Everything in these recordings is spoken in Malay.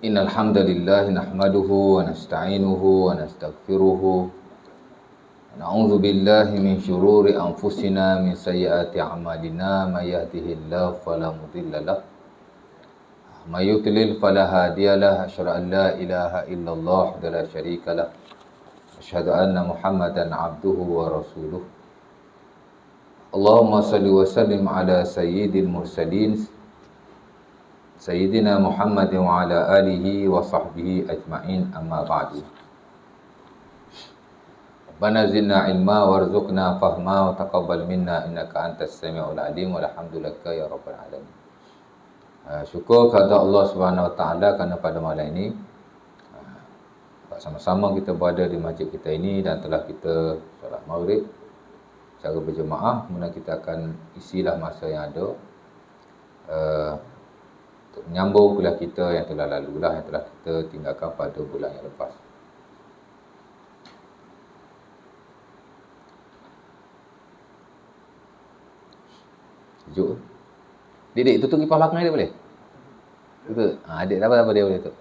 Innal hamdalillah nahmaduhu wa nasta'inuhu wa nastaghfiruhu. Na'udzu billahi min syururi anfusina min sayyiati a'malina may yahdihillahu fala mudilla lahu wa may yudlil fala hadiya lahu. Asyhadu an la ilaha illallah wa la syarika lahu. Asyhadu anna Muhammadan abduhu wa rasuluh. Allahumma salli wa sallim ala sayyidil mursalin Sayyidina Muhammad wa ala alihi wa sahbihi ajma'in, amma ba'du. Rabbana zidna ilma warzuqna fahma wa taqabbal minna innaka antas sami'ul alim walhamdulillaka ya rabbal alamin. Syukur kepada Allah Subhanahu wa taala kerana pada malam ini sama-sama kita berada di masjid kita ini dan telah kita solat maghrib secara berjemaah. Kemudian kita akan isilah masa yang ada untuk menyambung kuliah kita yang telah lalu lah, yang telah kita tinggalkan pada bulan yang lepas. Sejuk. Dik, tutup kipas belakang dia boleh? Tutup. Adik tak apa dia boleh tutup.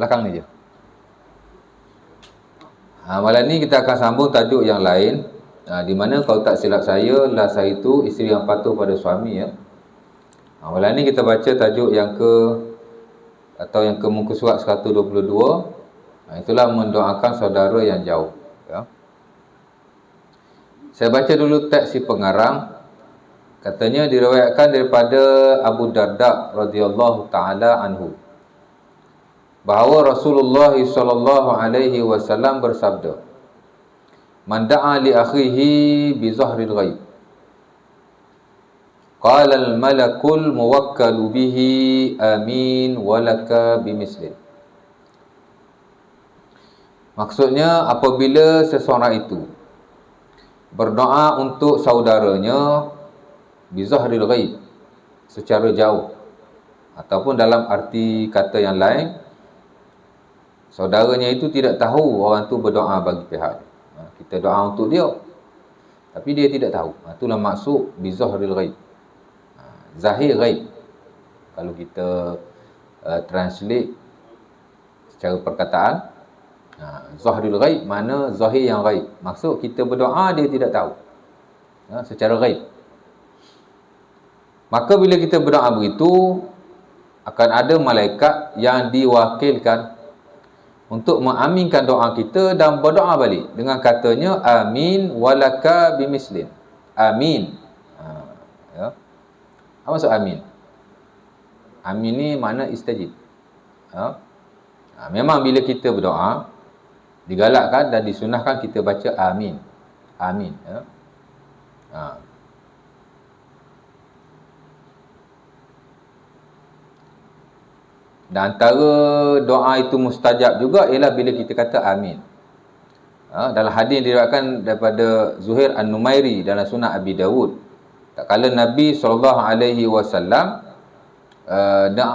Belakang ni je. Malam ni kita akan sambung tajuk yang lain. Di mana kalau tak silap saya, last hari tu isteri yang patuh pada suami ya. Malam ni kita baca tajuk yang ke muka surat 122. Itulah mendoakan saudara yang jauh ya. Saya baca dulu teks si pengarang. Katanya diriwayatkan daripada Abu Darda radhiyallahu taala anhu bahawa Rasulullah sallallahu alaihi wasallam bersabda, "Man da'a li akhihi bi zahril ghaib qala al-malakul muwakkalu bihi amin walaka bimislin." Maksudnya, apabila seseorang itu berdoa untuk saudaranya bizahril ghaib, secara jauh, ataupun dalam arti kata yang lain, saudaranya itu tidak tahu orang tu berdoa bagi pihak dia. Kita doa untuk dia tapi dia tidak tahu. Itulah maksud bizahril ghaib. Zahir ghaib kalau kita translate secara perkataan. Zahril ghaib mana zahir yang ghaib. Maksud kita berdoa dia tidak tahu secara ghaib. Maka bila kita berdoa begitu, akan ada malaikat yang diwakilkan untuk mengaminkan doa kita dan berdoa balik dengan katanya amin walaka bimislin. Amin. Ya. Apa maksud amin? Amin ni makna istajib. Memang bila kita berdoa digalakkan dan disunahkan kita baca amin. Amin ya. Dan antara doa itu mustajab juga ialah bila kita kata amin. Dalam hadis diriwayatkan daripada Zuhair An-Numairi dalam Sunan Abi Dawud, tak kala Nabi SAW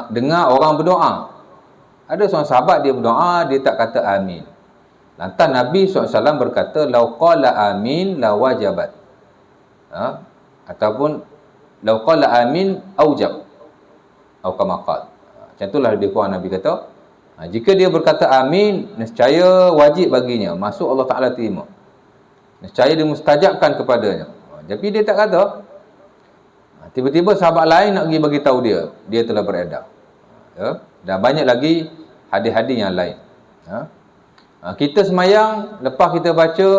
dengar orang berdoa. Ada seorang sahabat dia berdoa, dia tak kata amin. Lantas Nabi SAW berkata, "Lau qala amin la wajabat." Ataupun "Lau qala amin aujab." Atau kama qala. Macam itulah lebih kurang Nabi kata. Jika dia berkata amin, nescaya wajib baginya. Masuk Allah Ta'ala terima. Nescaya dia mustajabkan kepadanya. Tapi dia tak kata. Tiba-tiba sahabat lain nak pergi bagi tahu dia. Dia telah beredar. Ya? Dan banyak lagi hadis-hadis yang lain. Kita semayang, lepas kita baca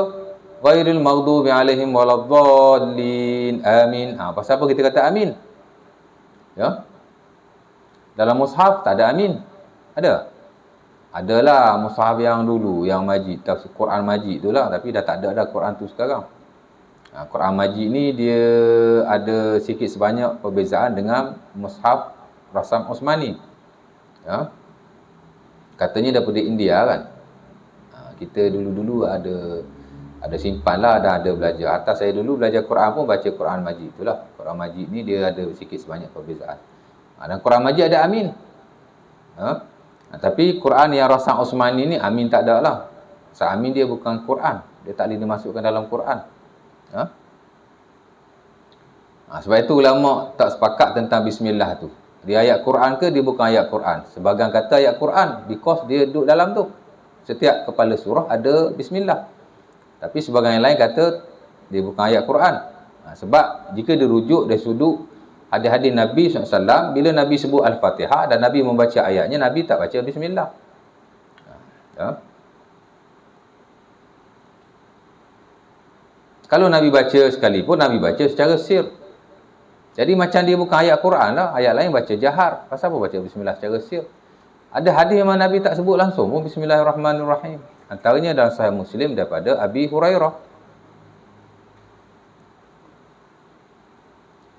ghairil maghdubi alaihim waladdallin amin. Pasal apa kita kata amin? Ya? Dalam mushaf tak ada amin. Ada? Adalah mushaf yang dulu, yang majid, tafsir Quran majid itulah, tapi dah tak ada Quran tu sekarang. Quran majid ni dia ada sikit sebanyak perbezaan dengan mushaf Rasam Osmani. Ya. Katanya daripada India kan. Kita dulu-dulu ada simpan lah dan ada belajar. Atas saya dulu belajar Quran pun baca Quran majid itulah. Quran majid ni dia ada sikit sebanyak perbezaan. Dan Quran majid ada amin. Tapi Quran yang Rasam Osmani ni amin tak ada lah. Amin dia bukan Quran. Dia tak boleh dimasukkan dalam Quran. Sebab itu ulama tak sepakat tentang bismillah tu. Dia ayat Quran ke dia bukan ayat Quran. Sebahagian kata ayat Quran because dia duduk dalam tu. Setiap kepala surah ada bismillah. Tapi sebahagian yang lain kata dia bukan ayat Quran. Sebab jika dirujuk dari sudut hadis-hadis Nabi SAW, bila Nabi sebut Al-Fatihah dan Nabi membaca ayatnya, Nabi tak baca bismillah. Ya. Kalau Nabi baca sekalipun, Nabi baca secara sir. Jadi macam dia bukan ayat Quran lah. Ayat lain baca jahar. Pasal apa baca bismillah secara sir? Ada hadis yang Nabi tak sebut langsung pun bismillahirrahmanirrahim. Antaranya dalam Sahih Muslim daripada Abi Hurairah.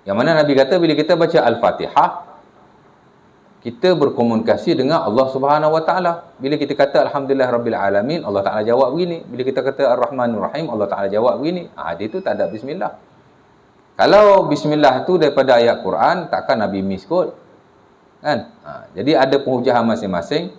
Yang mana Nabi kata bila kita baca Al-Fatihah, kita berkomunikasi dengan Allah Subhanahu Wa Taala. Bila kita kata Alhamdulillah Rabbil Alamin, Allah Taala jawab begini. Bila kita kata Ar-Rahmanir Rahim, Allah Taala jawab begini. Hadis itu tak ada bismillah. Kalau bismillah itu daripada ayat Quran, takkan Nabi miss kot. Kan? Jadi ada penhujahan masing-masing.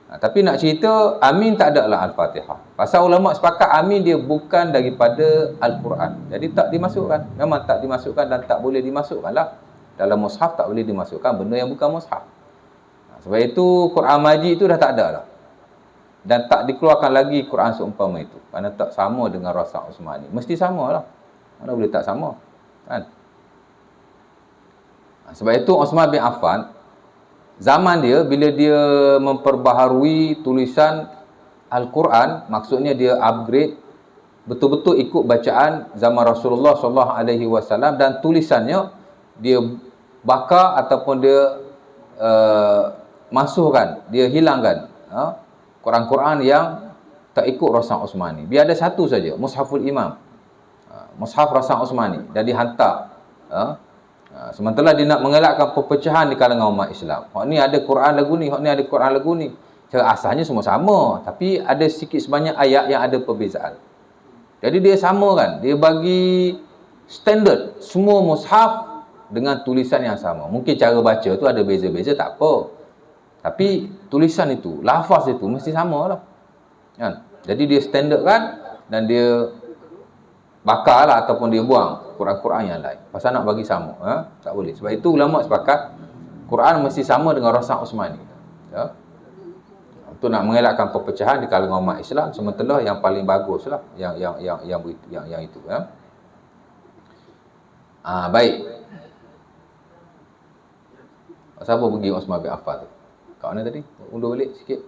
Tapi nak cerita, amin tak ada lah Al-Fatihah. Pasal ulama sepakat amin dia bukan daripada Al-Quran. Jadi tak dimasukkan. Memang tak dimasukkan dan tak boleh dimasukkan lah. Dalam mushaf tak boleh dimasukkan benda yang bukan mushaf. Sebab itu Quran Majid itu dah tak ada lah. Dan tak dikeluarkan lagi Quran seumpama itu. Kerana tak sama dengan Rasul Utsmani. Mesti sama lah. Mana boleh tak sama. Kan? Sebab itu Utsman bin Affan, zaman dia, bila dia memperbaharui tulisan Al-Quran, maksudnya dia upgrade, betul-betul ikut bacaan zaman Rasulullah SAW dan tulisannya, dia bakar ataupun dia masukkan, dia hilangkan Quran-Quran yang tak ikut Rasul Utsmani. Biar ada satu saja, Mushaful Imam, Mushaf Rasul Utsmani, dan dihantar. Sementara dia nak mengelakkan perpecahan di kalangan umat Islam. Hak ni ada Quran lagu ni, hak ni ada Quran lagu ni. Cara asalnya semua sama, tapi ada sikit sebanyak ayat yang ada perbezaan. Jadi dia samakan, dia bagi standard semua mushaf dengan tulisan yang sama. Mungkin cara baca tu ada beza-beza, tak apa. Tapi tulisan itu, lafaz itu mesti samalah. Kan? Jadi dia standardkan dan dia bakarlah ataupun dia buang Quran-Quran yang lain. Pasal nak bagi sama, tak boleh. Sebab itu ulama sepakat Quran mesti sama dengan Rasul Utsmani. Ya. Untuk nak mengelakkan perpecahan di kalangan umat Islam, sementara yang paling baguslah yang itu, ya. Baik. Siapa pergi Utsman bin Affan tu? Kat mana tadi? Undur balik sikit.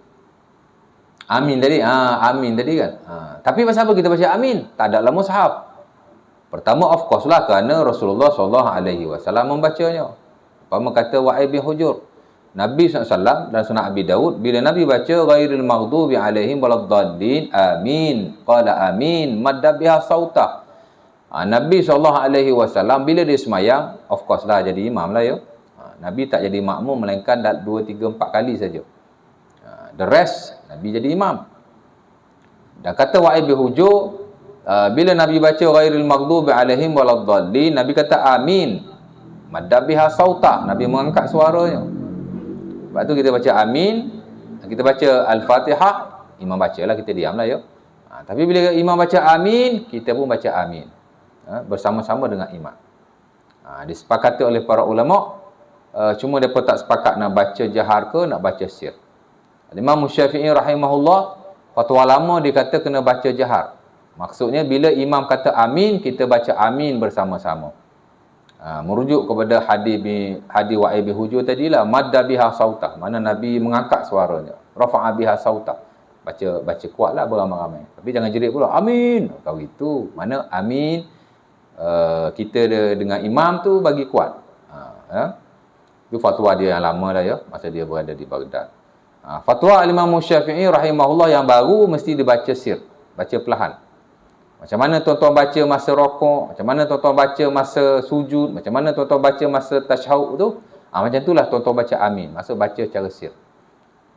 Amin tadi. Amin tadi kan. Tapi pasal apa kita baca amin? Tak ada dalam mushaf. Pertama, of course lah, kerana Rasulullah SAW membacanya. Pertama kata Wa'id bin Hujur, Nabi SAW dan Sunnah Abi Dawud, bila Nabi baca ghairil maghdubi alaihim waladdallin, amin, qala amin, madda biha sautah. Nabi SAW bila dia semayang, of course lah jadi imam lah, ya. Nabi tak jadi makmum melainkan 2, 3, 4 kali saja. The rest Nabi jadi imam. Dan kata Wa'id bin Hujur, bila Nabi baca ghairil maghdubi alaihim waladdallin, Nabi kata amin, madda biha sautah, Nabi mengangkat suaranya. Sebab tu kita baca amin, kita baca Al-Fatihah, imam bacalah, kita diamlah, ya. Tapi bila imam baca amin, kita pun baca amin, bersama-sama dengan imam. Disepakati oleh para ulama, cuma mereka tak sepakat nak baca jahar ke nak baca sir. Imam Syafi'i rahimahullah, fatwa lama dia kata kena baca jahar. Maksudnya bila imam kata amin, kita baca amin bersama-sama. Merujuk kepada hadis Wa'id bin Hujur tadilah, madda biha sautah, mana Nabi mengangkat suaranya, rafa'a biha sautah, baca kuatlah beramai-ramai. Tapi jangan jerit pula amin. Kau itu mana amin, kita dengan imam tu bagi kuat. Itu fatwa dia yang lama dah, ya, masa dia berada di Baghdad. Fatwa Imam Syafi'i rahimahullah yang baru mesti dibaca sir, baca perlahan. Macam mana tuan-tuan baca masa rokok, macam mana tuan-tuan baca masa sujud, macam mana tuan-tuan baca masa tasyahud tu, macam itulah tuan-tuan baca amin, maksud baca secara sir.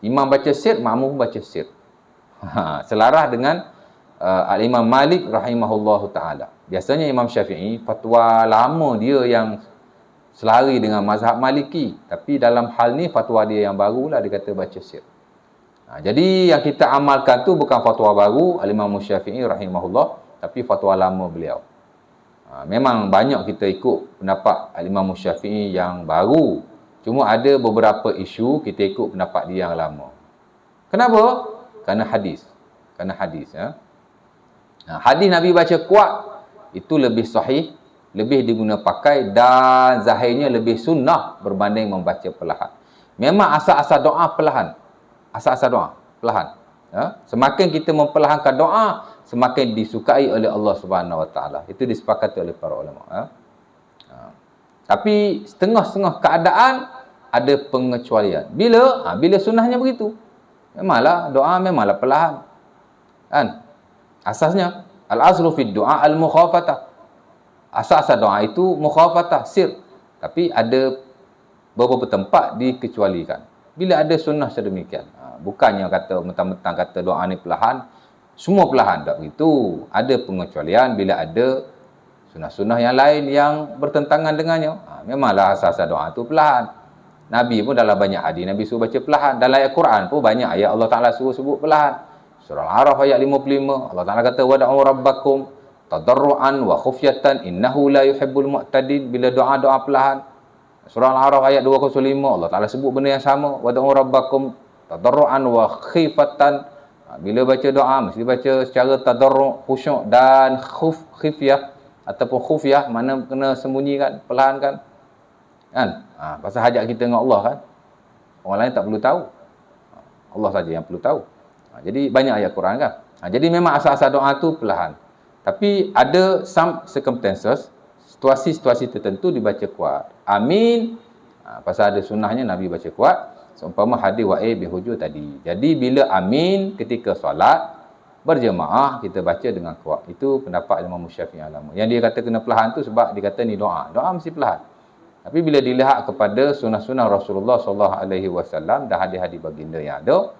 Imam baca sir, makmum baca sir. Selaras dengan Al-Imam Malik rahimahullahu ta'ala. Biasanya Imam Syafi'i, fatwa lama dia yang selari dengan mazhab Maliki. Tapi dalam hal ni, fatwa dia yang barulah, dia kata baca sir. Jadi yang kita amalkan tu bukan fatwa baru Al-Imam Syafi'i rahimahullah, tapi fatwa lama beliau. Memang banyak kita ikut pendapat Al-Imam Syafi'i yang baru, Cuma ada beberapa isu kita ikut pendapat dia yang lama. Kenapa? Kerana hadis. Kerana hadis. Ya. Hadis Nabi baca kuat, itu lebih sahih, lebih diguna pakai dan zahirnya lebih sunnah berbanding membaca perlahan. Memang asal-asal doa perlahan. Asal-asal doa perlahan. Ya. Semakin kita memperlahankan doa, semakin disukai oleh Allah Subhanahu Wa Taala. Itu disepakati oleh para ulama. Ya. Tapi setengah-setengah keadaan ada pengecualian. Bila sunnahnya begitu. Memanglah doa memanglah perlahan. Kan? Asasnya al-aslu fid du'a al-mukhafatah. Asas doa itu mukhafatah, sir. Tapi ada beberapa tempat dikecualikan. Bila ada sunnah sedemikian. Bukannya kata mentang-mentang kata doa ni perlahan, semua perlahan. Tak begitu. Ada pengecualian bila ada sunnah-sunnah yang lain yang bertentangan dengannya. Memanglah asas doa itu perlahan. Nabi pun dalam banyak hadis Nabi suruh baca perlahan. Dalam ayat Quran pun banyak ayat Allah Ta'ala suruh sebut perlahan. Surah Al-A'raf ayat 55. Allah Ta'ala kata, وَدَعُوا رَبَّكُمْ تَضَرُّعًا وَخُفْيَةً إِنَّهُ لَا يُحِبُّ الْمُعْتَدِينَ. Bila doa-doa perlahan. Surah Al-A'raf ayat 205. Allah Ta'ala sebut benda yang sama. وَدَعُوا رَبَّكُمْ تَضَرُّعًا وَخِفَةً. Bila baca doa, mesti baca secara tadarru', khusyuk dan khifyah. Ataupun khufyah, mana kena sembunyikan, perlahan kan. Pasal hajat kita dengan Allah kan. Orang lain tak perlu tahu. Allah saja yang perlu tahu. Jadi banyak ayat Quran kan. Jadi memang asal-asal doa tu perlahan. Tapi ada some circumstances, situasi-situasi tertentu dibaca kuat. Amin. Pasal ada sunnahnya Nabi baca kuat. Seumpama hadis wa'id bihujur tadi. Jadi bila amin ketika solat berjemaah kita baca dengan kuat. Itu pendapat Imam Syafi'i lama. Yang dia kata kena perlahan tu sebab dia kata ni doa. Doa mesti perlahan. Tapi bila dilihat kepada sunnah-sunnah Rasulullah SAW dan hadis-hadis baginda yang ada,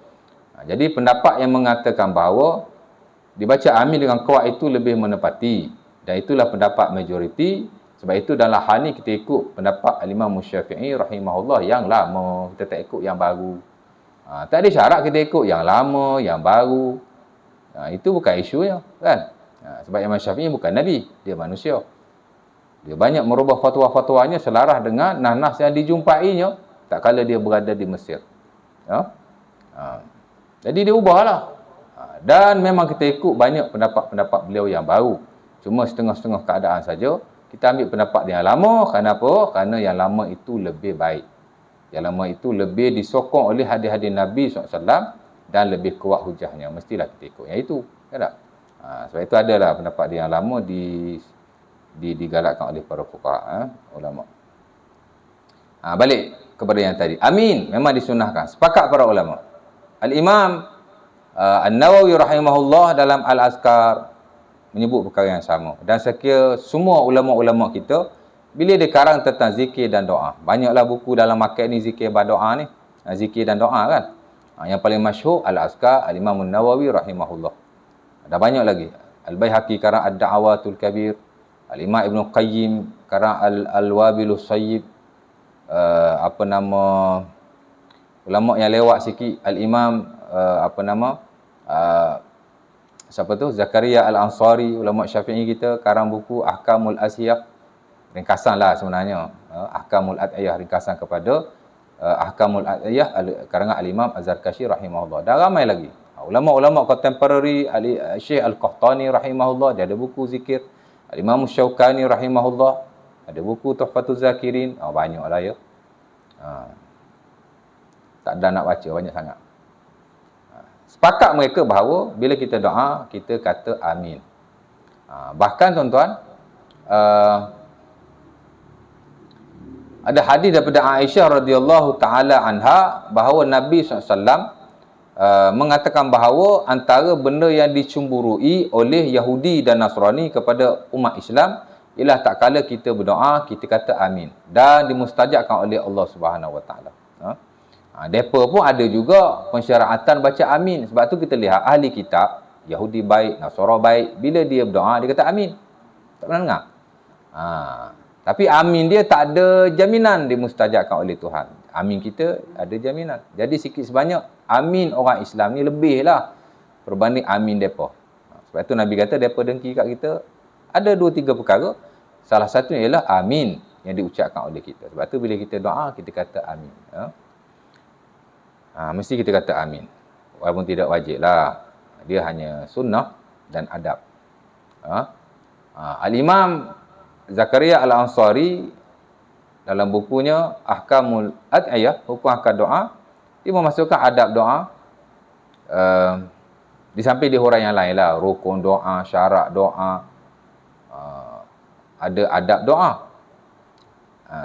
jadi pendapat yang mengatakan bahawa dibaca amin dengan kuat itu lebih menepati. Dan itulah pendapat majoriti. Sebab itu dalam hal ni kita ikut pendapat Imam Syafi'i rahimahullah yang lama. Kita tak ikut yang baru. Tak ada syarat kita ikut yang lama, yang baru. Itu bukan isunya kan. Sebab Imam Syafi'i bukan Nabi, dia manusia. Dia banyak merubah fatwa-fatwanya selaras dengan nas-nas yang dijumpainya tak kala dia berada di Mesir. Jadi dia ubahlah. Dan memang kita ikut banyak pendapat-pendapat beliau yang baru. Cuma setengah-setengah keadaan saja kita ambil pendapat yang lama. Kenapa? Kerana yang lama itu lebih baik. Yang lama itu lebih disokong oleh hadis-hadis Nabi SAW dan lebih kuat hujahnya. Mestilah kita ikut yang itu. Kan tak? Sebab itu adalah pendapat dia yang lama digalakkan oleh para fuqaha, ulama. Balik kepada yang tadi. Amin memang disunahkan. Sepakat para ulama. Al-Imam An-Nawawi rahimahullah dalam Al-Azkar menyebut perkara yang sama. Dan saya kira semua ulama-ulama kita bila dia karang tentang zikir dan doa. Banyaklah buku dalam market ni zikir dan doa ni. Zikir dan doa kan. Yang paling masyhur Al-Azkar Al-Imam An-Nawawi rahimahullah. Ada banyak lagi. Al-Baihaqi karang Ad-Da'awatul Kabir. Al-Imam Ibn Qayyim karang Al-Wabilus Sayyib. Ulama yang lewat sikit Al-Imam siapa tu? Zakaria Al-Ansari, ulama Syafi'i kita karang buku Ahkamul Asiyah. Ringkasan lah sebenarnya. Ahkamul Ad'iyah, ringkasan kepada Ahkamul Ad'iyah karangan Al-Imam Az-Zarkashi rahimahullah. Dan ramai lagi. Ulama-ulama contemporary, Syekh Al-Qahtani rahimahullah, dia ada buku zikir. Al-Imam Syaukani rahimahullah, ada buku Tuhfatuz Zakirin. Banyaklah ya. Tak ada nak baca, banyak sangat. Sepakat mereka bahawa bila kita doa, kita kata amin. Bahkan tuan-tuan, ada hadis daripada Aisyah radhiyallahu taala anha bahawa Nabi SAW mengatakan bahawa antara benda yang dicemburui oleh Yahudi dan Nasrani kepada umat Islam ialah tak kala kita berdoa kita kata amin dan dimustajabkan oleh Allah Subhanahu Wa Taala. Depa pun ada juga pensyaratan baca amin. Sebab tu kita lihat ahli kitab Yahudi baik, Nasara baik, bila dia berdoa dia kata amin. Tak pernah dengar. Tapi amin dia tak ada jaminan dimustajabkan oleh Tuhan. Amin kita ada jaminan. Jadi sikit sebanyak amin orang Islam ni lebih lah berbanding amin depa. Sebab tu Nabi kata depa dengki kat kita ada 2-3 perkara. Salah satunya ialah amin. yang diucapkan oleh kita. Sebab tu bila kita doa, kita kata amin. Ya? Mesti kita kata amin. Walaupun tidak wajib lah. Dia hanya sunnah dan adab. Al-Imam Zakaria Al-Ansari dalam bukunya Ahkamul Ad'iyah, hukum akad doa, dia memasukkan adab doa. Di samping dia huraian yang lain lah, rukun doa, syarat doa, ada adab doa.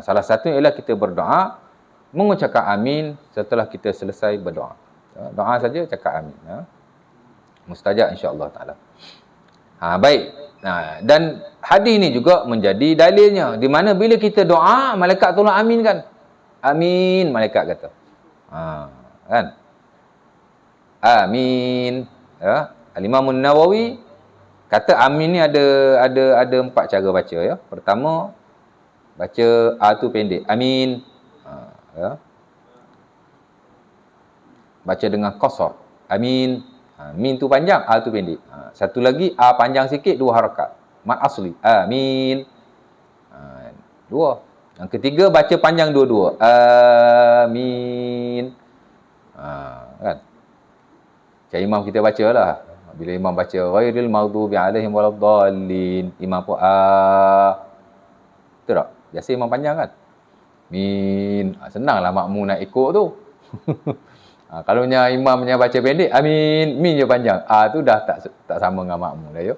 Salah satu ialah kita berdoa, mengucapkan amin setelah kita selesai berdoa. Doa saja cakap amin. Mustajab insya-Allah taala. Baik. Dan hadis ni juga menjadi dalilnya, di mana bila kita doa, malaikat tolong aminkan. Amin, malaikat kata. Kan? Amin. Ya. Al-Imam An-Nawawi kata amin ni ada 4 cara baca, ya. Pertama, baca a tu pendek, amin. Ya. Baca dengan qasar, amin. Min tu panjang, a tu pendek. Satu lagi, a panjang sikit, 2 harakat. Mad asli, amin. 2. Yang ketiga, baca panjang dua-dua. Amin. Kan? Macam imam kita baca lah. Bila imam baca, ghairil maghdubi alaihim waladdallin. Imam pun, betul tak? Biasa imam panjang kan? Min. Senanglah makmum nak ikut tu. Kalau imamnya baca pendek, amin, min je panjang. Tu dah tak sama dengan makmum dah, ya.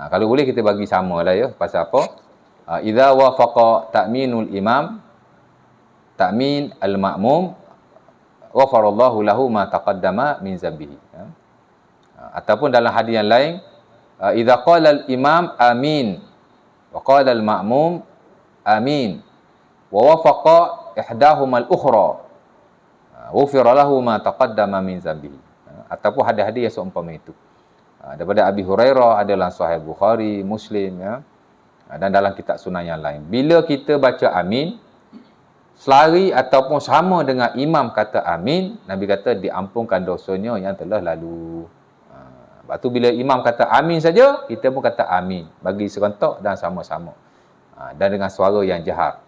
Kalau boleh kita bagi sama lah, ya. Pasal apa? Idza wafaqa ta'minul imam, ta'min al-ma'mum, ghafarallahu lahu ma taqaddama min zambihi. Ataupun dalam hadis yang lain, idza qala al-imam amin wa qala al-ma'mum amin wa wafaqa ihdahuma al-ukhra, ghufira lahu ma taqaddama min zambihi. Ataupun hadis-hadis yang seumpama itu. Daripada Abi Hurairah, adalah Sahih Bukhari, Muslim, ya. Dan dalam kitab sunnah yang lain. Bila kita baca amin, selari ataupun sama dengan imam kata amin, Nabi kata diampunkan dosanya yang telah lalu. Lepas tu bila imam kata amin saja, kita pun kata amin. Bagi serentak dan sama-sama. Dan dengan suara yang jahar.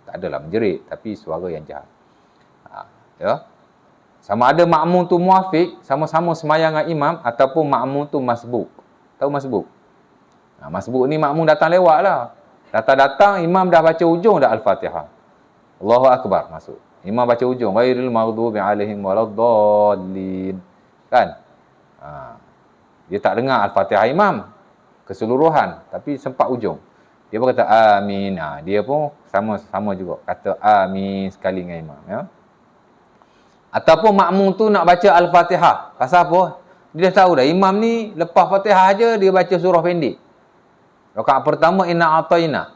Tak adalah menjerit, tapi suara yang jahar. Ya. Sama ada makmum tu muafiq, sama-sama semayang dengan imam, ataupun makmum tu masbuk. Tahu masbuk? Masbuk ni makmum datang lewat lah. Datang-datang, imam dah baca ujung dah Al-Fatihah. Allahu Akbar masuk. Imam baca ujung, ghairil maghdubi alaihim waladdallin. Kan? Dia tak dengar Al-Fatihah imam keseluruhan, tapi sempat ujung. Dia pun kata amin. Dia pun sama juga kata amin sekali dengan imam, ya. Ataupun makmum tu nak baca Al-Fatihah. Pasal apa? Dia dah tahu dah, imam ni lepas Fatihah aja dia baca surah pendek. Rakaat pertama inna a'tayna.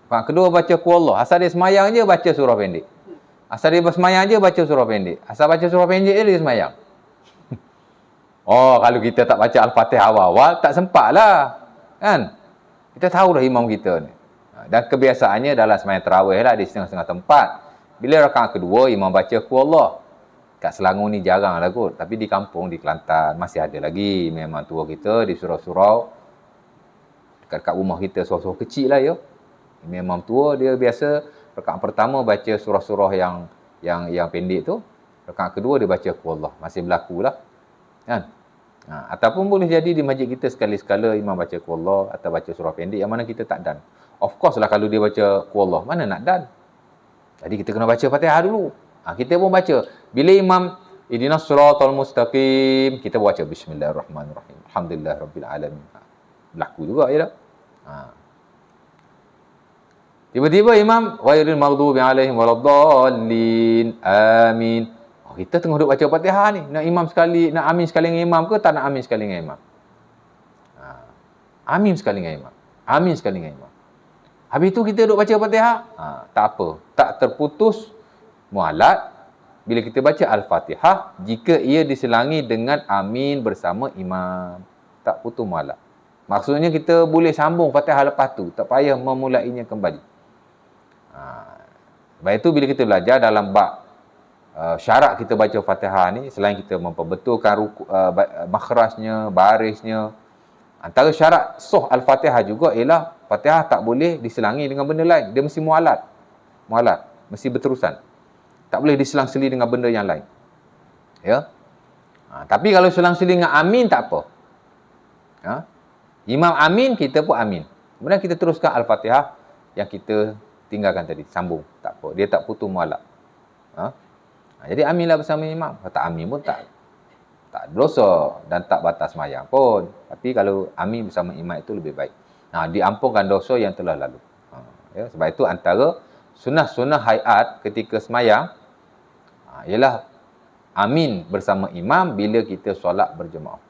Rakaat kedua baca qul Allah. Asal dia semayang je baca surah pendek. Asal dia bersemayang je baca surah pendek. Asal baca surah pendek je dia semayang. Kalau kita tak baca Al-Fatihah awal-awal, tak sempat lah. Kan? Kita tahu dah imam kita ni. Dan kebiasaannya dalam semayang tarawih lah, di setengah-setengah tempat. Bila rakaat kedua, imam baca qul Allah. Kat Selangor ni jarang lah kot. Tapi di kampung, di Kelantan, masih ada lagi. Memang tua kita di surau-surau. Dekat rumah kita, surau-surau kecil lah, ya. Memang tua, dia biasa rakaat pertama baca surah-surah yang pendek tu. Rakaat kedua dia baca qul Allah. Masih berlaku lah. Kan? Ataupun boleh jadi di masjid kita sekali-sekala imam baca qul Allah atau baca surah pendek yang mana kita tak dan. Of course lah kalau dia baca qul Allah, mana nak dan? Jadi kita kena baca Fatihah dulu. Kita pun baca. Bila imam ihdinas siratal mustaqim, kita baca bismillahirrahmanirrahim. Alhamdulillahirabbil alamin. Berlaku juga ya dah. Tiba-tiba imam ghairil maghdubi alaihim waladdallin. Amin. Kita tengah duk baca Fatihah ni. Nak imam sekali, nak amin sekali dengan imam ke tak nak amin sekali dengan imam? Amin sekali dengan imam. Amin sekali dengan imam. Habis tu kita duk baca Fatihah, tak apa. Tak terputus mualat bila kita baca Al-Fatihah jika ia diselangi dengan amin bersama imam. Tak putus mualat. Maksudnya kita boleh sambung Fatihah lepas tu. Tak payah memulainya kembali. Lepas itu bila kita belajar dalam bab syarat kita baca Fatihah ni, selain kita memperbetulkan makhrajnya, barisnya, Antara syarat sah Al-Fatihah juga ialah Fatihah tak boleh diselangi dengan benda lain. Dia mesti mualat. Mualat. Mesti berterusan. Tak boleh diselang-seli dengan benda yang lain. Ya. Tapi kalau selang-seli dengan amin, tak apa. Ha? Imam amin, kita pun amin. Kemudian kita teruskan Al-Fatihah yang kita tinggalkan tadi. Sambung. Tak apa. Dia tak putus mualat. Jadi aminlah bersama imam. Kalau tak amin pun tak dosa dan tak batas sembahyang pun. Tapi kalau amin bersama imam itu lebih baik. Diampunkan dosa yang telah lalu. Ya, sebab itu antara sunnah-sunnah hayat ketika sembahyang ialah amin bersama imam bila kita solat berjemaah.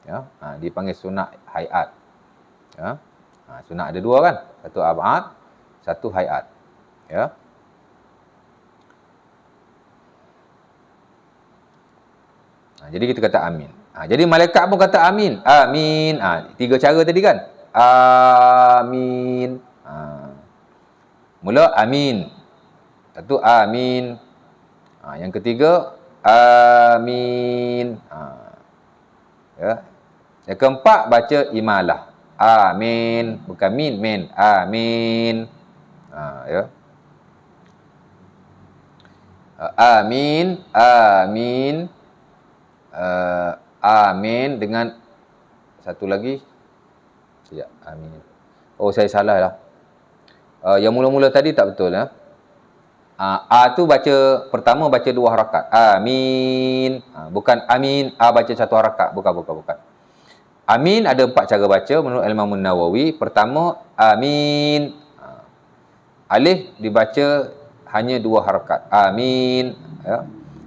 Ya, dipanggil sunnah hayat. Ya. Sunnah ada dua kan? Satu ab'ad, satu hayat. Ya. Jadi kita kata amin. Jadi malaikat pun kata amin. Amin. Tiga cara tadi kan? Amin. Mula amin. Satu amin. Yang ketiga amin. Ya. Yang keempat baca imalah. Amin. Bukan min. Amin. Ya. Amin. Amin. Amin dengan satu lagi. Ya, amin. Oh, saya salah lah. Yang mula-mula tadi tak betul ya. Tu baca pertama baca 2 harakat. Amin. Bukan amin, baca 1 harakat. Bukan. Amin ada 4 cara baca menurut Imam Nawawi. Pertama, amin. Alif dibaca hanya 2 harakat. Amin. Ya.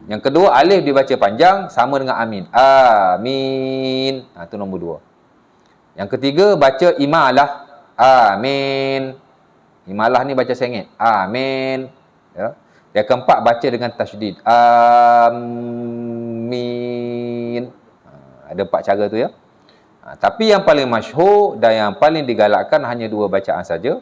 Yang kedua, alif dibaca panjang sama dengan amin. Amin. Itu nombor 2. Yang ketiga, baca imalah. Amin. Imalah ni baca sengit. Amin. Ya. Yang keempat, baca dengan tasydid. Amin. Ada 4 cara tu ya. Tapi yang paling masyhur dan yang paling digalakkan hanya 2 bacaan saja.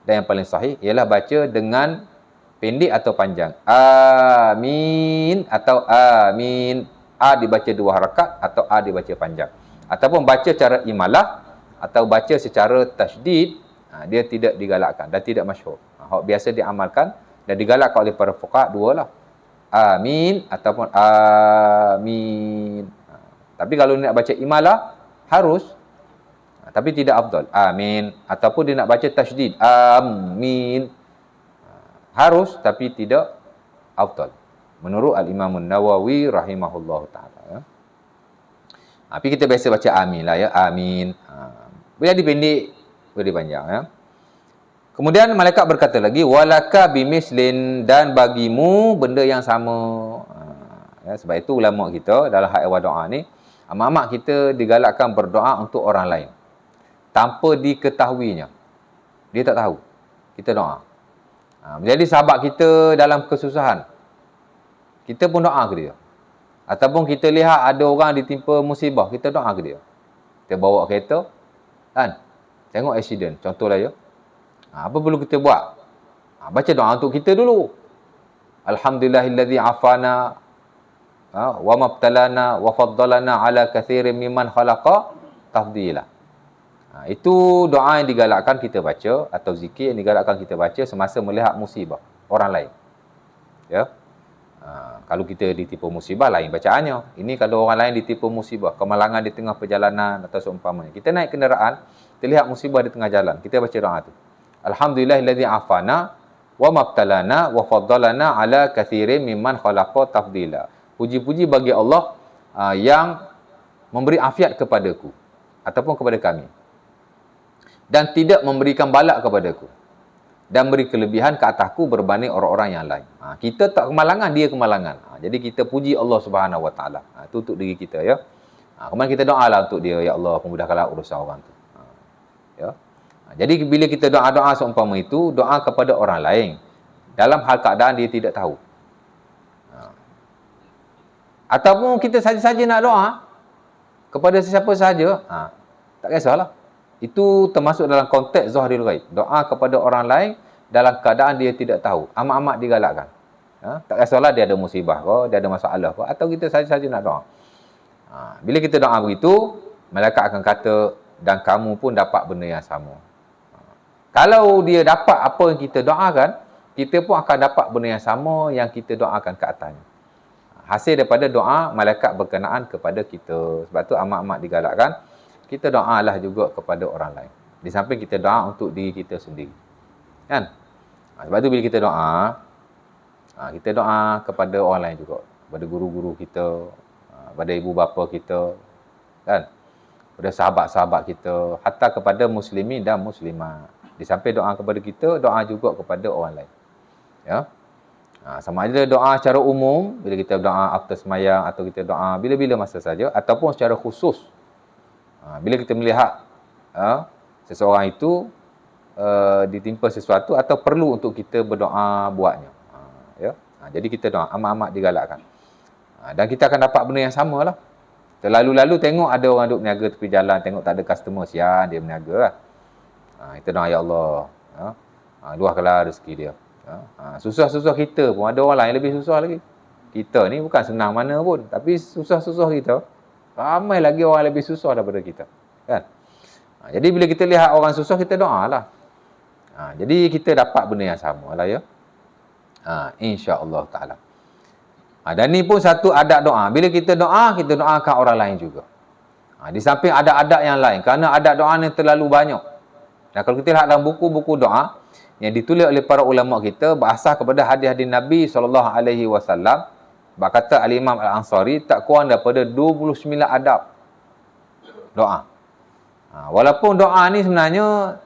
Dan yang paling sahih ialah baca dengan pendek atau panjang. Amin atau amin. Dibaca 2 harakat atau dibaca panjang. Ataupun baca cara imalah atau baca secara tasydid, dia tidak digalakkan dan tidak masyhur. Biasa diamalkan dan digalakkan oleh para fuqaha 2 lah. Amin ataupun amin. Tapi kalau nak baca imalah harus, tapi tidak afdal. Amin. Ataupun dia nak baca tasydid. Amin. Harus tapi tidak afdal. Menurut Al-Imam Nawawi rahimahullah ta'ala. Ya. Tapi kita biasa baca amin lah ya. Amin. Boleh dipendek, boleh dipanjang ya. Kemudian malaikat berkata lagi, walaka bimislin, dan bagimu benda yang sama. Ya, sebab itu ulama kita dalam hak awal doa ni, amak-amak kita digalakkan berdoa untuk orang lain tanpa diketahuinya. Dia tak tahu. Kita doa. Jadi sahabat kita dalam kesusahan, kita pun doa ke dia. Ataupun kita lihat ada orang ditimpa musibah, kita doa ke dia. Kita bawa kereta, kan? Tengok accident, contohlah ya. Apa perlu kita buat? Baca doa untuk kita dulu. Alhamdulillahilladzi afana wa mabtalana wa faddalana ala kathirin mimman khalaqa tafdila. Itu doa yang digalakkan kita baca atau zikir yang digalakkan kita baca semasa melihat musibah orang lain. Ya. Kalau kita ditipu musibah lain bacaannya. Ini kalau orang lain ditipu musibah, kemalangan di tengah perjalanan atau seumpamanya. Kita naik kenderaan, kita lihat musibah di tengah jalan, kita baca doa tu. Alhamdulillahilladzi afana wa mabtalana wa faddalana ala kathirin mimman khalaqa tafdila. Puji-puji bagi Allah yang memberi afiat kepadaku ataupun kepada kami, dan tidak memberikan balak kepadaku, dan beri kelebihan ke atasku berbanding orang-orang yang lain. Kita tak kemalangan, dia kemalangan. Jadi kita puji Allah Subhanahu Wa Taala. Itu untuk diri kita ya. Kemudian kita doalah untuk dia, ya Allah pemudahkanlah urusan orang tu. Ya. Jadi bila kita doa-doa seumpama itu, doa kepada orang lain dalam hal keadaan dia tidak tahu. Ataupun kita saja-saja nak doa kepada sesiapa saja, tak kisahlah. Itu termasuk dalam konteks zahirul ghaib. Doa kepada orang lain dalam keadaan dia tidak tahu. Amat-amat digalakkan. Tak kisahlah dia ada musibah ke, dia ada masalah ke, atau kita saja-saja nak doa. Bila kita doa begitu, malaikat akan kata, dan kamu pun dapat benda yang sama. Kalau dia dapat apa yang kita doakan, kita pun akan dapat benda yang sama yang kita doakan ke atasnya. Hasil daripada doa malaikat berkenaan kepada kita. Sebab tu amat-amat digalakkan kita doalah juga kepada orang lain. Di samping kita doa untuk diri kita sendiri. Kan? Sebab tu bila kita doa kepada orang lain juga. Kepada guru-guru kita, pada ibu bapa kita, kan? Pada sahabat-sahabat kita, hatta kepada muslimin dan muslimat. Di samping doa kepada kita, doa juga kepada orang lain. Ya. Sama ada doa secara umum, bila kita doa after semayang, atau kita doa bila-bila masa saja, ataupun secara khusus. Bila kita melihat seseorang itu ditimpa sesuatu atau perlu untuk kita berdoa buatnya. Ya. Jadi kita doa, amat-amat digalakkan. Dan kita akan dapat benda yang sama lah. Lalu-lalu tengok ada orang duduk berniaga tepi jalan, tengok tak ada customer, sian dia berniaga lah. Kita doa, ya Allah, luahkanlah rezeki dia. Susah-susah kita pun ada orang lain lebih susah lagi. Kita ni bukan senang mana pun, tapi susah-susah kita, ramai lagi orang lebih susah daripada kita. Kan? Jadi bila kita lihat orang susah, kita doa lah. Jadi kita dapat benda yang sama lah ya. InsyaAllah ta'ala. Dan ni pun satu adab doa. Bila kita doakan orang lain juga. Di samping adab-adab yang lain. Kerana adab doa ni terlalu banyak. Dan kalau kita lihat dalam buku-buku doa yang ditulis oleh para ulama kita berasas kepada hadis-hadis Nabi SAW, berkata Al-Imam Al-Ansari, tak kurang daripada 29 adab doa. Walaupun doa ni sebenarnya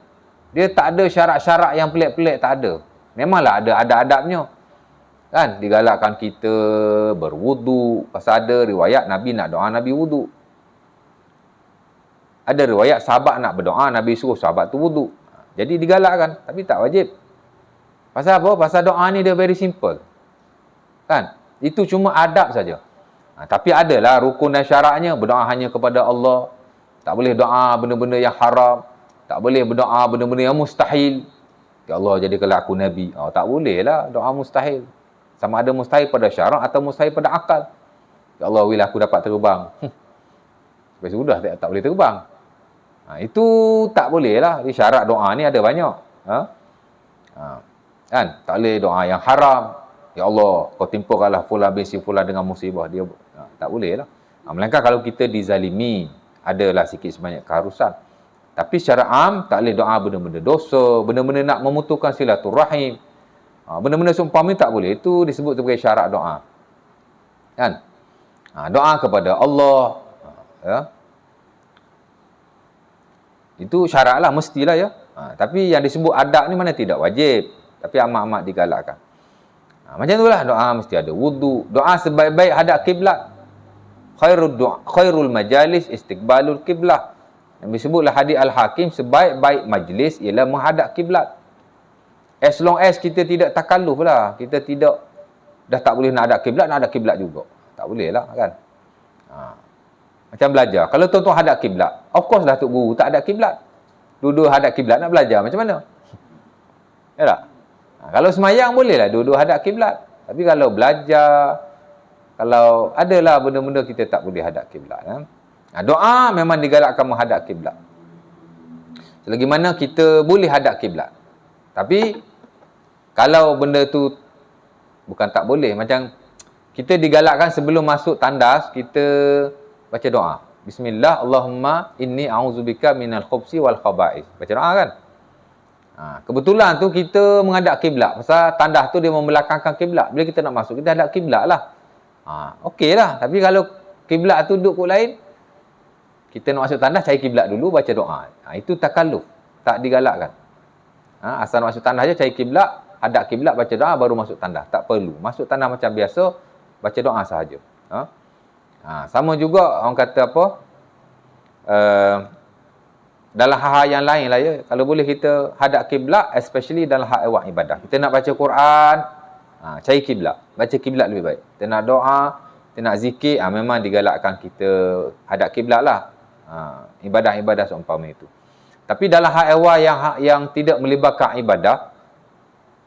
dia tak ada syarat-syarat yang pelik-pelik, tak ada. Memanglah ada adab-adabnya. Kan? Digalakkan kita berwudu. Pasal ada riwayat Nabi nak doa, Nabi wudu. Ada riwayat sahabat nak berdoa, Nabi suruh sahabat tu wudu. Jadi digalakkan, tapi tak wajib. Pasal apa? Pasal doa ni dia very simple. Kan? Itu cuma adab saja. Tapi adalah rukun dan syaratnya. Berdoa hanya kepada Allah. Tak boleh doa benda-benda yang haram. Tak boleh berdoa benda-benda yang mustahil. Ya Allah, jadikanlah aku Nabi. Tak boleh lah doa mustahil. Sama ada mustahil pada syarak atau mustahil pada akal. Ya Allah, bila aku dapat terbang. Sampai sudah tak boleh terbang. Itu tak boleh lah. Syarat doa ni ada banyak. Kan? Tak boleh doa yang haram. Ya Allah, kau timpakanlah fulan bin si fulan dengan musibah. Dia tak boleh lah. Melainkan kalau kita dizalimi, adalah sikit sebanyak keharusan. Tapi secara am, tak boleh doa benda-benda dosa, benda-benda nak memutuskan silaturahim. Benda-benda seumpama tak boleh. Itu disebut sebagai syarat doa. Kan? Doa kepada Allah. Ya. Itu syarat lah, mestilah ya. Tapi yang disebut adab ni mana tidak wajib. Tapi amat-amat digalakkan. Macam itulah doa mesti ada wudu. Doa sebaik-baik hadap kiblat. Khairul majalis istiqbalul kiblat. Yang disebutlah hadis Al-Hakim, sebaik-baik majlis ialah menghadap kiblat. As long as kita tidak takalluf lah. Kita tidak, dah tak boleh nak hadap kiblat, nak hadap kiblat juga. Tak boleh lah kan. Macam belajar. Kalau tuan-tuan hadap kiblat, of course lah Tok Guru tak hadap kiblat. Dua-dua hadap kiblat nak belajar macam mana? Ya tak? Kalau semayang boleh lah dua-dua hadap kiblat. Tapi kalau belajar, kalau adalah benda-benda kita tak boleh hadap kiblat. Doa memang digalakkan menghadap kiblat. Selagi mana kita boleh hadap kiblat. Tapi kalau benda tu bukan tak boleh, macam kita digalakkan sebelum masuk tandas kita baca doa. Bismillah, Allahumma inni a'udzubika minal khubsi wal khaba'is. Baca doa kan? Kebetulan tu kita menghadap kiblat. Pasal tandas tu dia membelakangkan kiblat. Bila kita nak masuk, kita hadap kiblat lah. Okey lah. Tapi kalau kiblat tu duduk kot lain, kita nak masuk tandas, cari kiblat dulu, baca doa. Itu takalluf. Tak digalakkan. Asal nak masuk tandas je, cari kiblat, hadap kiblat, baca doa, baru masuk tandas. Tak perlu. Masuk tandas macam biasa, baca doa sahaja. Sama juga orang kata apa, dalam hal-hal yang lain lah ya. Kalau boleh kita hadap kiblat, especially dalam hal awak ibadah. Kita nak baca Quran, cari kiblat. Baca kiblat lebih baik. Kita nak doa, kita nak zikir, memang digalakkan kita hadap kiblat lah. Ibadah-ibadah seumpama itu. Tapi dalam hal awal yang tidak melibatkan ibadah,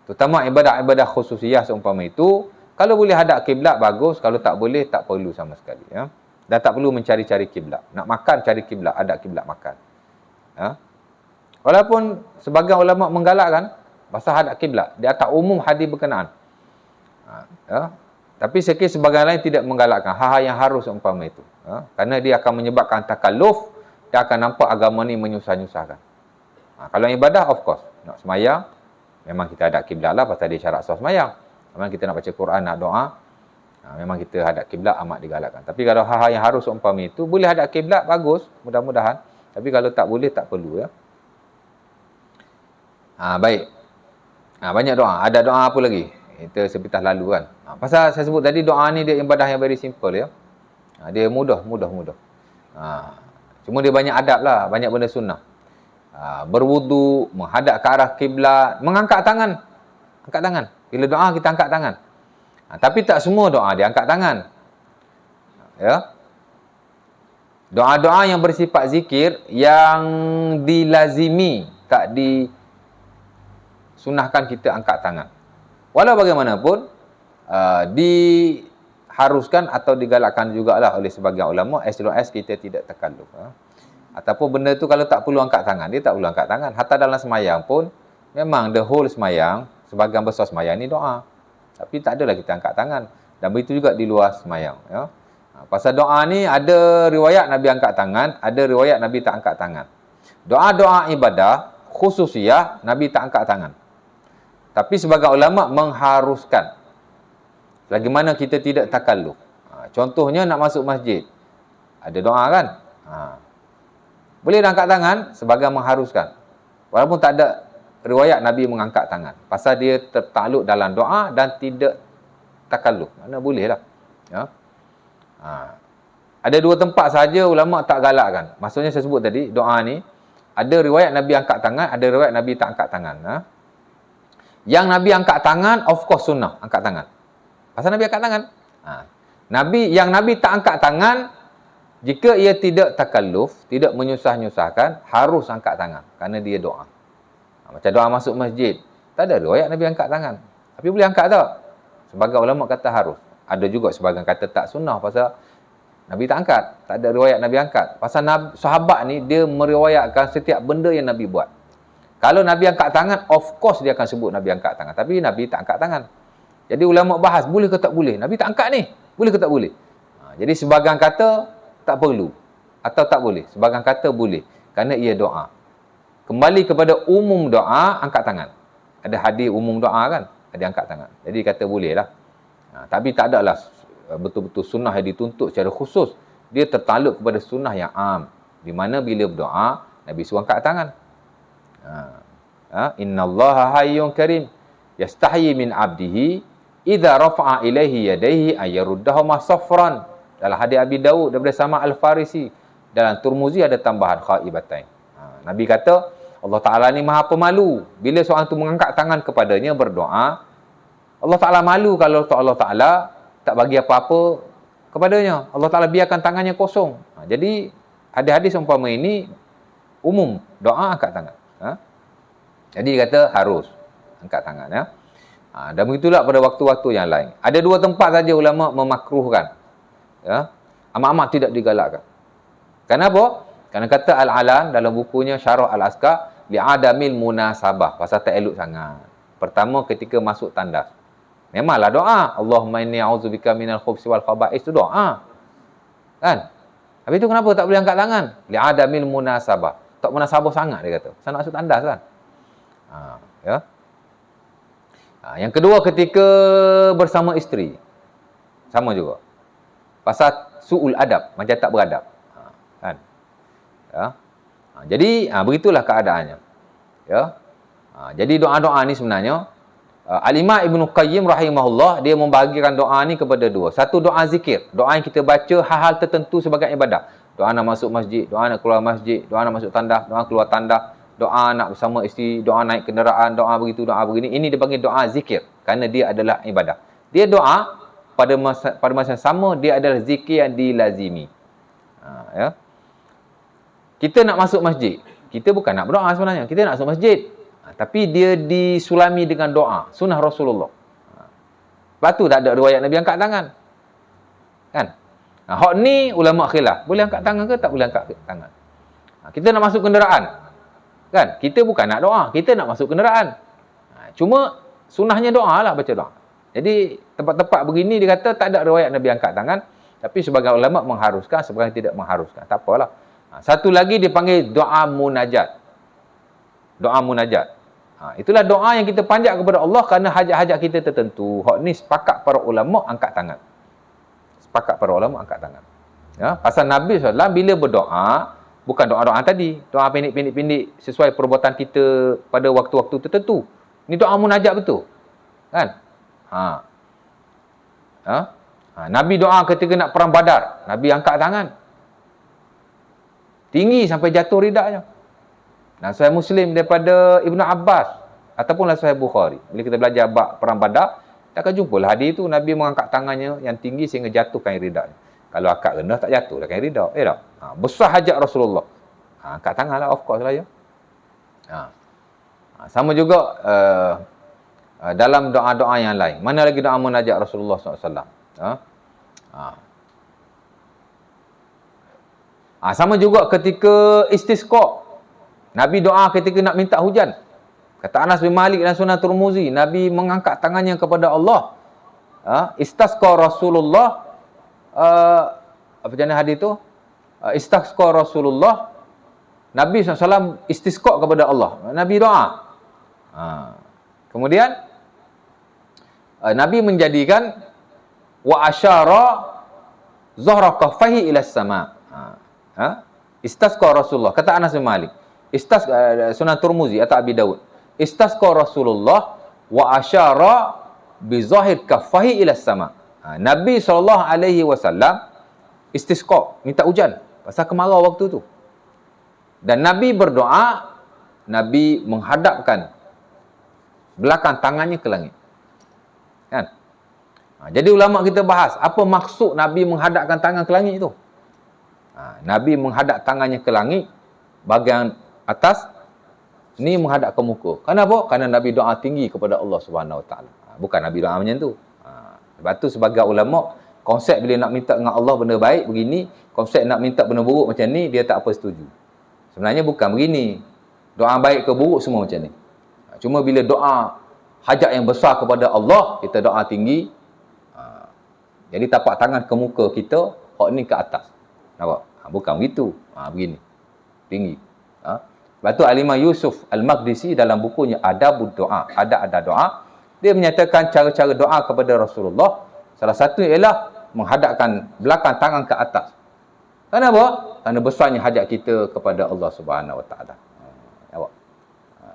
terutama ibadah-ibadah khususiyah seumpama itu, kalau boleh hadap kiblat bagus, kalau tak boleh tak perlu sama sekali ya. Dan tak perlu mencari-cari kiblat. Nak makan cari kiblat, hadap kiblat makan. Ya. Walaupun sebagian ulama menggalakkan pasal hadap kiblat di atas umum hadis berkenaan. Ya. Tapi sebagian lain tidak menggalakkan hal-hal yang harus umpama itu. Ya. Kerana dia akan menyebabkan takalluf, dia akan nampak agama ni menyusah-nyusahkan. Kalau ibadah, of course, nak semayang, memang kita hadap kiblat lah pasal dia syarat sah semayang. Memang kita nak baca Quran, nak doa, memang kita hadap kiblat amat digalakkan. Tapi kalau hal-hal yang harus umpama itu, boleh hadap kiblat, bagus, mudah-mudahan. Tapi kalau tak boleh, tak perlu ya. Baik. Banyak doa. Ada doa apa lagi? Kita sepintas lalu kan. Pasal saya sebut tadi, doa ni dia ibadah yang very simple ya. Dia mudah. Cuma dia banyak adab lah, banyak benda sunnah. Berwudu, menghadap ke arah kiblat, mengangkat tangan. Angkat tangan. Bila doa kita angkat tangan. Tapi tak semua doa dia angkat tangan. Ya. Doa-doa yang bersifat zikir yang dilazimi, tak disunahkan kita angkat tangan. Walau bagaimanapun, diharuskan atau digalakkan jugalah oleh sebagian ulama as long as kita tidak takalluf. Ataupun benda tu kalau tak perlu angkat tangan, dia tak perlu angkat tangan. Hatta dalam semayang pun, memang the whole semayang, sebagian besar semayang ni doa. Tapi tak adalah kita angkat tangan. Dan begitu juga di luar semayang. Ya. Pasal doa ni ada riwayat Nabi angkat tangan, ada riwayat Nabi tak angkat tangan. Doa-doa ibadah, khususiyah, Nabi tak angkat tangan. Tapi sebagai ulama mengharuskan. Lagi mana kita tidak takalluf. Contohnya nak masuk masjid. Ada doa kan? Boleh dah angkat tangan sebagai mengharuskan. Walaupun tak ada riwayat Nabi mengangkat tangan. Pasal dia tertakluk dalam doa dan tidak takalluf. Mana boleh lah. Ya. Ada dua tempat saja ulama tak galakkan. Maksudnya saya sebut tadi, doa ni, ada riwayat Nabi angkat tangan, ada riwayat Nabi tak angkat tangan. Yang Nabi angkat tangan, of course sunnah, angkat tangan. Pasal Nabi angkat tangan. Yang Nabi tak angkat tangan, jika ia tidak takalluf, tidak menyusah-nyusahkan, harus angkat tangan. Kerana dia doa. Macam doa masuk masjid. Tak ada riwayat Nabi angkat tangan. Tapi boleh angkat tak? Sebagai ulama kata harus. Ada juga sebagian kata tak sunnah pasal Nabi tak angkat. Tak ada riwayat Nabi angkat. Pasal sahabat ni, dia meriwayatkan setiap benda yang Nabi buat. Kalau Nabi angkat tangan, of course dia akan sebut Nabi angkat tangan. Tapi Nabi tak angkat tangan. Jadi ulama bahas, boleh ke tak boleh? Nabi tak angkat ni, boleh ke tak boleh? Jadi sebagian kata, tak perlu. Atau tak boleh. Sebagian kata boleh. Kerana ia doa. Kembali kepada umum doa, angkat tangan. Ada hadis umum doa kan? Ada angkat tangan. Jadi kata boleh lah. Tapi tak adalah betul-betul sunnah yang dituntut secara khusus. Dia tertaluk kepada sunnah yang am. Di mana bila berdoa, Nabi suruh angkat tangan. Innallaha hayyun karim. Yastahyi min abdihi. Idza rafa'a ilaihi yadaihi ayyaruddahuma safran. Dalam hadis Abi Daud daripada Sama Al-Farisi. Dalam Turmuzi ada tambahan khaibatain. Nabi kata, Allah Ta'ala ni maha pemalu. Bila seorang tu mengangkat tangan kepadanya berdoa, Allah Ta'ala malu kalau Allah Ta'ala tak bagi apa-apa kepadanya. Allah Ta'ala biarkan tangannya kosong. Jadi, hadis-hadis umpama ini umum. Doa angkat tangan. Jadi, dia kata harus angkat tangan. Ya. Dan begitulah pada waktu-waktu yang lain. Ada dua tempat saja ulama memakruhkan. Ya. Amat-amat tidak digalakkan. Kenapa? Kerana kata Al-Alan dalam bukunya Syarah Al-Askar, li'adamil munasabah. Pasal tak elok sangat. Pertama, ketika masuk tandas. Memanglah doa. Allahumma inni a'udzubika minal khubsi wal khaba'is. Itu doa. Kan? Habis itu kenapa tak boleh angkat tangan? Li'adamil munasabah. Tak munasabah sangat dia kata. Saya nak masuk tandas kan? Ya. Yang kedua, ketika bersama isteri. Sama juga. Pasal su'ul adab. Macam tak beradab. Kan? Ya. Jadi, begitulah keadaannya. Ya. Jadi, doa-doa ni sebenarnya, Al-Imam Ibn Qayyim rahimahullah, dia membahagikan doa ni kepada dua. Satu doa zikir. Doa yang kita baca hal-hal tertentu sebagai ibadah. Doa nak masuk masjid, doa nak keluar masjid, doa nak masuk tandas, doa keluar tandas, doa nak bersama isteri, doa naik kenderaan, doa begitu, doa begini. Ini dipanggil doa zikir. Kerana dia adalah ibadah. Dia doa, pada masa yang sama, dia adalah zikir yang dilazimi. Ya. Kita nak masuk masjid. Kita bukan nak berdoa sebenarnya. Kita nak masuk masjid. Tapi dia disulami dengan doa. Sunnah Rasulullah. Lepas tu tak ada riwayat Nabi angkat tangan. Kan? Hak ni ulama khilaf. Boleh angkat tangan ke tak boleh angkat tangan? Kita nak masuk kenderaan. Kan? Kita bukan nak doa, kita nak masuk kenderaan. Cuma sunnahnya doa lah, baca doa. Jadi tempat-tempat begini dia kata tak ada riwayat Nabi angkat tangan, tapi sebagai ulama mengharuskan, sebagai tidak mengharuskan. Tak apalah. Satu lagi dipanggil doa munajat. Doa munajat. Itulah doa yang kita panjat kepada Allah kerana hajat-hajat kita tertentu. Hak ni sepakat para ulama angkat tangan. Sepakat para ulama angkat tangan. Ya, pasal Nabi SAW bila berdoa, bukan doa-doa tadi, doa pendek-pendek sesuai perbuatan kita pada waktu-waktu tertentu. Ini doa munajat betul. Kan? Nabi doa ketika nak perang Badar, Nabi angkat tangan. Tinggi sampai jatuh ridaknya. Nah, Sahih Muslim daripada Ibnu Abbas ataupun Sahih Bukhari. Bila kita belajar bab perang Badar, takkan jumpalah hadis tu Nabi mengangkat tangannya yang tinggi sehingga jatuh kain ridaknya. Kalau akak rendah tak jatuh dah kain ridak. Tak? Besar hajat Rasulullah. Angkat tangan lah, of course lah ya. Sama juga dalam doa-doa yang lain. Mana lagi doa munajat Rasulullah SAW? Sama juga ketika istisqa. Nabi doa ketika nak minta hujan. Kata Anas bin Malik dan Sunan Tirmizi, Nabi mengangkat tangannya kepada Allah. Istasqa Rasulullah. Apa jenis hadis tu? Istasqa Rasulullah. Nabi SAW istisqa kepada Allah. Nabi doa. Kemudian Nabi menjadikan wa asyara zahra kaffaihi ila sama. Istasqa Rasulullah. Kata Anas bin Malik. Sunan Tirmizi atau Abi Daud. Istasqa Rasulullah wa asyara bi zahir kaffaihi ila sama. Nabi SAW istisqa, minta hujan pasal kemarau waktu tu. Dan Nabi berdoa, Nabi menghadapkan belakang tangannya ke langit. Kan? Jadi ulama kita bahas, apa maksud Nabi menghadapkan tangan ke langit itu? Nabi menghadap tangannya ke langit, bahagian atas ni menghadap ke muka. Kenapa? Kerana Nabi doa tinggi kepada Allah Subhanahu Wa Taala. Bukan Nabi doa macam tu. Sebab tu sebagai ulama, konsep bila nak minta dengan Allah benda baik begini, konsep nak minta benda buruk macam ni, dia tak apa setuju. Sebenarnya bukan begini. Doa baik ke buruk semua macam ni. Cuma bila doa hajat yang besar kepada Allah, kita doa tinggi. Jadi tapak tangan ke muka kita, hak ni ke atas. Nampak? Bukan begitu. Begini. Tinggi. Sebab tu Al-Imam Yusuf Al-Maqdisi dalam bukunya Adabud Doa, Adab Doa, dia menyatakan cara-cara doa kepada Rasulullah. Salah satu ialah menghadapkan belakang tangan ke atas. Kenapa? Kerana besarnya hajat kita kepada Allah Subhanahu Wa Taala.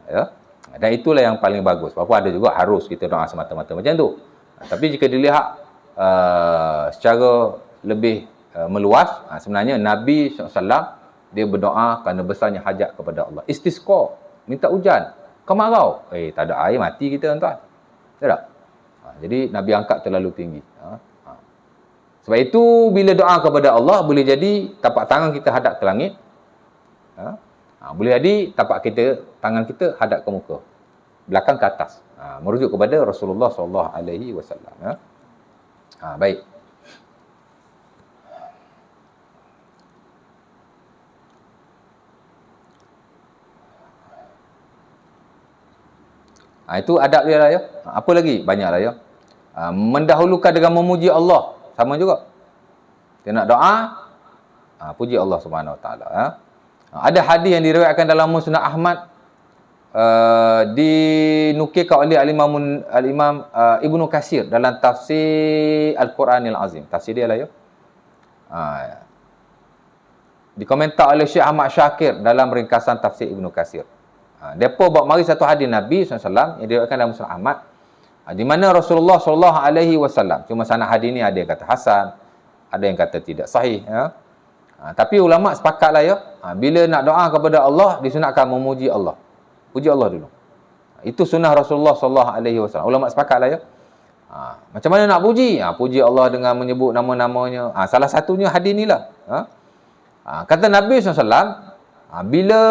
Ya. Dan itulah yang paling bagus. Walaupun ada juga harus kita doa semata-mata macam tu. Tapi jika dilihat secara lebih meluas, sebenarnya Nabi SAW dia berdoa kerana besarnya hajat kepada Allah. Istisqa, minta hujan. Kemarau, tak ada air, mati kita tuan-tuan. Tak? Jadi Nabi angkat terlalu tinggi. Sebab itu bila doa kepada Allah, boleh jadi tapak tangan kita hadap ke langit. Boleh jadi tapak tangan kita hadap ke muka. Belakang ke atas. Merujuk kepada Rasulullah SAW. Baik. Itu adab dia lah ya. Apa lagi? Banyak lah ya. Mendahulukan dengan memuji Allah. Sama juga. Dia nak doa, puji Allah Subhanahu Wa Taala. Ada hadis yang diriwayatkan dalam Musnad Ahmad, dinukilkan oleh Al-Imam Ibnu Katsir dalam tafsir Al-Quranil Azim. Tafsir dia lah ya. Dikomentar oleh Syekh Ahmad Syakir dalam ringkasan tafsir Ibnu Katsir. Depa bawa mari satu hadis Nabi SAW yang diriwayatkan dalam Musnad Ahmad, di mana Rasulullah SAW, cuma sanad hadis ni ada yang kata hasan, ada yang kata tidak sahih ya. Tapi ulama sepakatlah ya, bila nak doa kepada Allah disunatkan memuji Allah. Puji Allah dulu. Itu sunnah Rasulullah SAW. Ulama sepakatlah ya. Macam mana nak puji? Puji Allah dengan menyebut nama-namanya. Salah satunya hadis inilah. Kata Nabi SAW, bila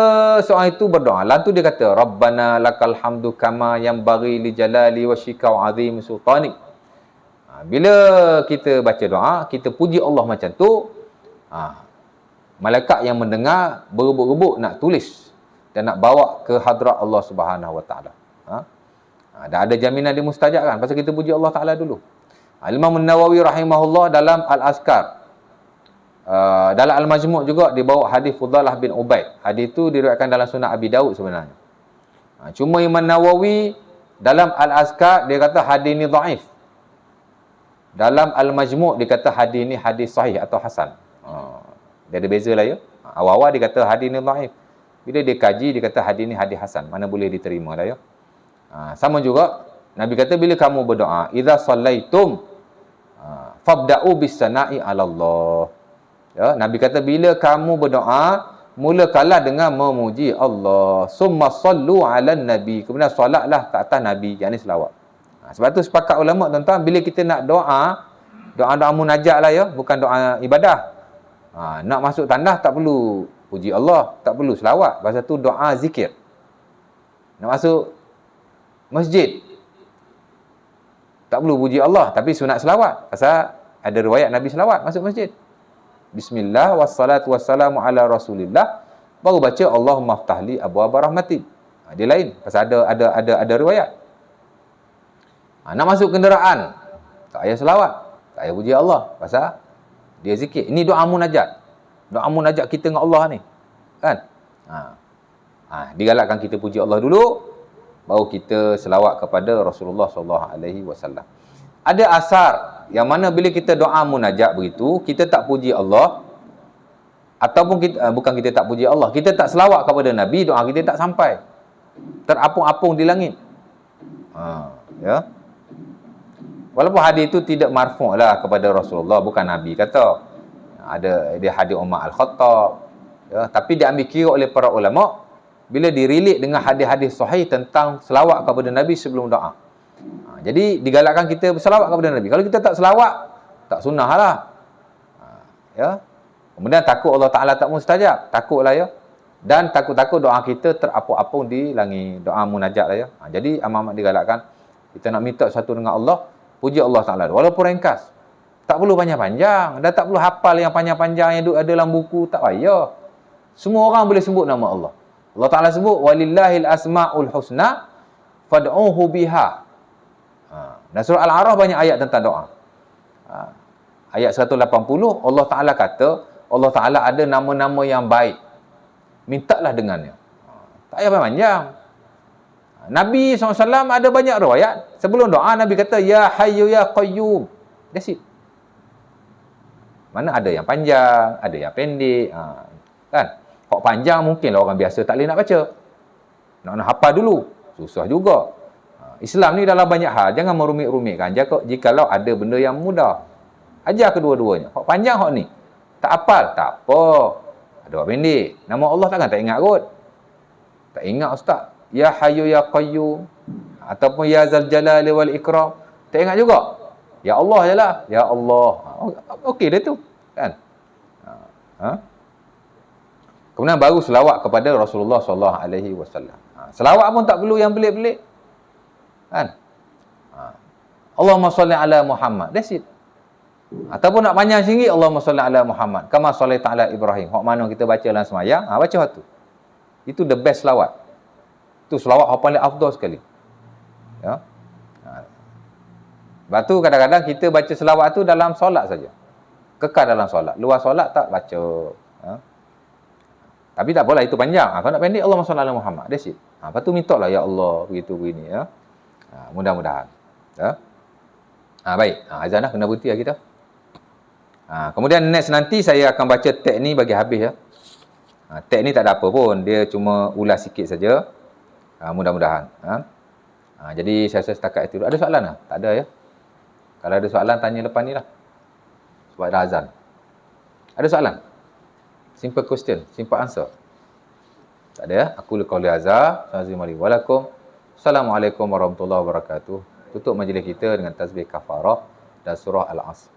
seorang itu berdoa, lalu dia kata, Rabbana lakal hamdu kama yanbaghi li jalali wa syikau azim sultanik. Bila kita baca doa, kita puji Allah macam tu, malaikat yang mendengar berebut-rebut nak tulis dan nak bawa ke hadrat Allah Subhanahu Wa Taala. Dah ada jaminan dia mustajab kan? Pasal kita puji Allah Taala dulu. Imam Nawawi rahimahullah dalam Al-Azkar, dalam Al-Majmu' juga dibawa hadis Fudalah bin Ubaid. Hadis itu diriwayatkan dalam Sunan Abi Daud sebenarnya. Cuma Imam Nawawi dalam Al-Azkar dia kata hadis ni dhaif. Dalam Al-Majmu' dia kata hadis ni hadis sahih atau hasan. Dia ada beza lah ya. Awal-awal dia kata hadis ni dhaif. Bila dia kaji dia kata hadis ni hadis hasan. Mana boleh diterima lah ya. Sama juga Nabi kata bila kamu berdoa, idza sallaitum fabda'u bis sana'i 'ala Allah. Ya, Nabi kata bila kamu berdoa, mulakanlah dengan memuji Allah. Summa sallu 'alan nabi. Kemudian solatlah ke atas Nabi, yakni selawat. Sebab tu sepakat ulama tuan-tuan, bila kita nak doa munajat lah ya, bukan doa ibadah. Nak masuk tandas tak perlu puji Allah, tak perlu selawat. Pasal tu doa zikir. Nak masuk masjid tak perlu puji Allah, tapi sunat selawat. Pasal ada riwayat Nabi selawat masuk masjid. Bismillah wassalatu wassalamu ala Rasulillah. Baru baca Allahumma ftahli abwaaba rahmatik. Dia lain. Pasal ada riwayat. Nak masuk kenderaan tak payah selawat, tak payah puji Allah. Pasal dia zikir. Ini doa munajat. Doa munajat kita dengan Allah ni. Kan? Digalakkan kita puji Allah dulu, baru kita selawat kepada Rasulullah SAW. Ada asar yang mana bila kita doa munajat begitu, kita tak puji Allah, ataupun bukan kita tak puji Allah, kita tak selawat kepada Nabi, doa kita tak sampai. Terapung-apung di langit. Ya. Walaupun hadis itu tidak marfu' lah kepada Rasulullah, bukan Nabi kata. Ada dia hadis Umar Al-Khattab. Ya, tapi diambil kira oleh para ulama bila dirilik dengan hadis-hadis sahih tentang selawat kepada Nabi sebelum doa. Jadi digalakkan kita berselawat kepada Nabi. Kalau kita tak selawat, tak sunnah lah. Ya. Kemudian takut Allah Ta'ala tak mustajab. Takutlah ya. Dan takut-takut doa kita terapung-apung di langit. Doa munajat lah ya. Jadi amat-amat digalakkan kita nak minta satu dengan Allah, puji Allah Ta'ala. Walaupun ringkas. Tak perlu panjang-panjang. Dan tak perlu hafal yang panjang-panjang yang ada dalam buku. Tak payah. Semua orang boleh sebut nama Allah. Allah Ta'ala sebut walillahil asma'ul husna fad'uhu biha. Dan surah Al-A'raf banyak ayat tentang doa. Ayat 180 Allah Ta'ala kata Allah Ta'ala ada nama-nama yang baik. Mintalah dengannya. Tak payah panjang. Nabi SAW ada banyak riwayat. Sebelum doa Nabi kata ya hayyu ya qayyum. That's it. Mana ada yang panjang, ada yang pendek. Kan? Kalau panjang mungkinlah orang biasa tak boleh nak baca. Nak hafal dulu. Susah juga. Islam ni dalam banyak hal. Jangan merumit-rumitkan. Jikalau ada benda yang mudah. Ajar kedua-duanya. Hak panjang, hak ni. Tak hafal? Tak apa. Ada hak pendek. Nama Allah takkan tak ingat kot. Tak ingat ustaz. Ya Hayyu Ya Qayyum. Ataupun Ya Zal Jalali Wal Ikram. Tak ingat juga. Ya Allah je lah. Ya Allah. Okey dia tu. Kan? Kemudian baru selawat kepada Rasulullah SAW. Selawat pun tak perlu yang pelik-pelik. Kan? Allahumma salli ala Muhammad. That's it. Ataupun nak panjang sikit, Allahumma salli ala Muhammad. Kama sallaita ala Ibrahim. Hak mana kita baca dalam semayang, baca hak tu. Itu the best selawat. Itu selawat yang paling afdal sekali. Ya. Sebab tu kadang-kadang kita baca selawat tu dalam solat saja. Kekal dalam solat. Luar solat tak baca. Ya. Tapi tak apalah, itu panjang. Kalau nak pendek, Allahumma salli ala Muhammad. That's it. Lepas tu minta lah, ya Allah, begitu begini. Ya. Mudah-mudahan. Ya. Baik. Azan dah, kena berhenti lah kita. Kemudian next nanti saya akan baca teks ni bagi habis ya. Teks ni tak ada apa pun. Dia cuma ulas sikit saja. Mudah-mudahan. Jadi saya rasa setakat itu. Ada soalan tak? Tak ada ya. Kalau ada soalan, tanya lepas ni lah. Sebab dah azan. Ada soalan? Simple question, simple answer. Tak ada ya? Aku qauli hadza, Assalamualaikum warahmatullahi wabarakatuh. Tutup majlis kita dengan tasbih kafarah dan surah Al-Asr.